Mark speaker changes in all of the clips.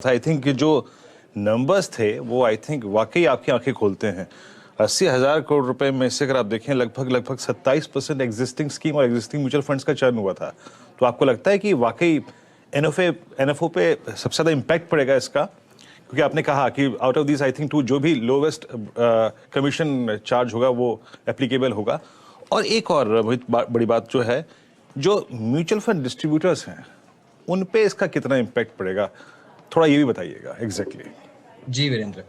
Speaker 1: I think जो numbers थे वो आई थिंक वाकई आपकी आंखें खोलते हैं। 80,000 करोड़ रुपए में से अगर आप देखें लगभग 27% एग्जिस्टिंग स्कीम और एग्जिस्टिंग म्यूचुअल फंड्स का चयन हुआ था। तो आपको लगता है कि वाकई एनएफओ पे सबसे ज़्यादा इम्पैक्ट पड़ेगा इसका? क्योंकि आपने कहा कि out of this I think two जो भी लोवेस्ट कमीशन चार्ज होगा वो एप्लीकेबल होगा। और एक और बड़ी बात जो है, जो म्यूचुअल फंड डिस्ट्रीब्यूटर्स हैं उन पे इसका कितना इम्पैक्ट पड़ेगा, थोड़ा ये भी बताइएगा एग्जैक्टली।
Speaker 2: जी वीरेंद्र।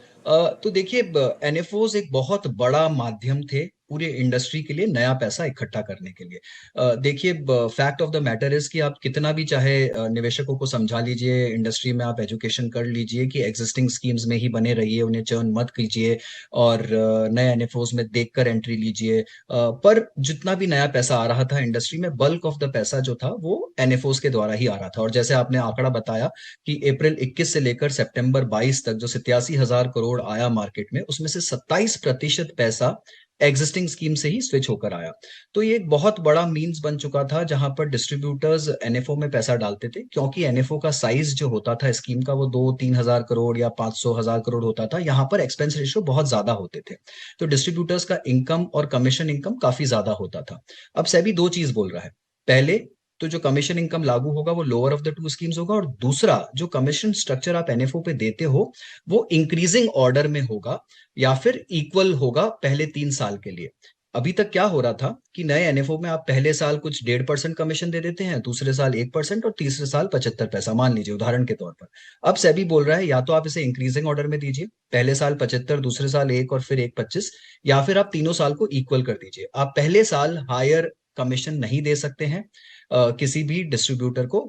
Speaker 2: तो देखिए, एनएफओज एक बहुत बड़ा माध्यम थे पूरे इंडस्ट्री के लिए नया पैसा इकट्ठा करने के लिए। देखिए, fact of the matter is कि आप कितना भी चाहे निवेशकों को समझा लीजिए, इंडस्ट्री में आप एजुकेशन कर लीजिए कि एग्जिस्टिंग स्कीम्स में ही बने रहिए, उन्हें चर्न मत कीजिए और नए एनएफओज में देखकर एंट्री लीजिए। पर जितना भी नया पैसा आ रहा था इंडस्ट्री में, बल्क ऑफ द पैसा जो था वो एनएफओज के द्वारा ही आ रहा था। और जैसे आपने आंकड़ा बताया कि अप्रैल 21 से लेकर सितंबर 22 तक जो 87,000 करोड़ आया मार्केट में, उसमें से 27% पैसा एग्जिस्टिंग स्कीम से ही स्विच होकर आया। तो ये एक बहुत बड़ा मीन्स बन चुका था जहां पर डिस्ट्रीब्यूटर्स एनएफओ में पैसा डालते थे, क्योंकि एनएफओ का साइज जो होता था स्कीम का वो 2-3 हजार करोड़ या 500,000 करोड़ होता था। यहाँ पर एक्सपेंस रेशियो बहुत ज्यादा होते थे, तो डिस्ट्रीब्यूटर्स का इनकम और कमीशन इनकम काफी ज्यादा होता था। अब सेबी दो चीज बोल रहा है। पहले तो जो कमीशन इनकम लागू होगा वो lower of the two schemes होगा, और दूसरा जो कमीशन स्ट्रक्चर आप एनएफओ पे देते हो वो इंक्रीजिंग ऑर्डर में होगा या फिर इक्वल होगा पहले 3 साल के लिए। अभी तक क्या हो रहा था कि नए एनएफओ में आप पहले साल कुछ 1.5% कमीशन दे देते हैं, दूसरे साल 1% और तीसरे साल 75 पैसा, मान लीजिए उदाहरण के तौर पर। अब सेबी बोल रहा है या तो आप इसे इंक्रीजिंग ऑर्डर में दीजिए, पहले साल 75, दूसरे साल 1 और फिर 1.25, या फिर आप तीनों साल को इक्वल कर दीजिए। आप पहले साल हायर कमीशन नहीं दे सकते हैं किसी भी डिस्ट्रीब्यूटर को,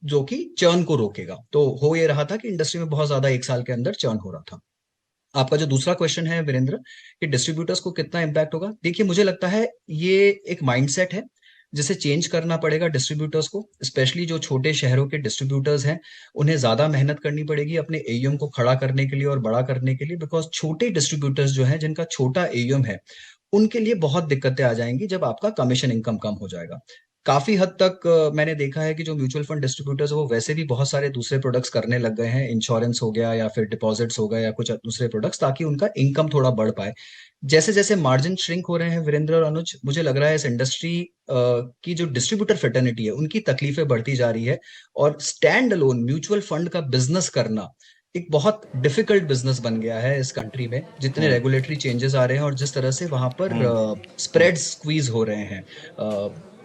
Speaker 2: जो कि चर्न को रोकेगा। तो हो ये रहा था कि इंडस्ट्री में बहुत ज्यादा एक साल के अंदर चर्न हो रहा था। आपका जो दूसरा क्वेश्चन है वीरेंद्र, कि डिस्ट्रीब्यूटर्स को कितना इम्पैक्ट होगा, देखिए मुझे लगता है ये एक माइंडसेट है जिसे चेंज करना पड़ेगा डिस्ट्रीब्यूटर्स को। स्पेशली जो छोटे शहरों के डिस्ट्रीब्यूटर्स हैं, उन्हें ज्यादा मेहनत करनी पड़ेगी अपने एयूएम को खड़ा करने के लिए और बड़ा करने के लिए, बिकॉज छोटे डिस्ट्रीब्यूटर्स जो हैं जिनका छोटा एयूएम है, उनके लिए बहुत दिक्कतें आ जाएंगी जब आपका कमीशन इनकम कम हो जाएगा। काफी हद तक मैंने देखा है कि जो म्यूचुअल फंड डिस्ट्रीब्यूटर्स वो वैसे भी बहुत सारे दूसरे प्रोडक्ट्स करने लग गए हैं, इंश्योरेंस हो गया या फिर डिपॉजिट्स हो गए या कुछ दूसरे प्रोडक्ट्स, ताकि उनका इनकम थोड़ा बढ़ पाए। जैसे जैसे मार्जिन श्रिंक हो रहे हैं वीरेंद्र और अनुज, मुझे लग रहा है इस इंडस्ट्री की जो डिस्ट्रीब्यूटर फेटर्निटी है उनकी तकलीफें बढ़ती जा रही है, और स्टैंड अलोन म्यूचुअल फंड का बिजनेस करना एक बहुत डिफिकल्ट बिजनेस बन गया है इस कंट्री में, जितने रेगुलेटरी चेंजेस आ रहे हैं और जिस तरह से वहां पर स्प्रेड स्क्वीज हो रहे हैं।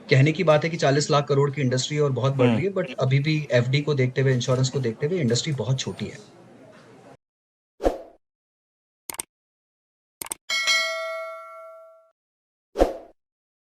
Speaker 2: कहने की बात है कि 40 लाख करोड़ की इंडस्ट्री और बहुत बढ़ रही है, बट अभी भी एफडी को देखते हुए, इंश्योरेंस को देखते हुए इंडस्ट्री बहुत छोटी है।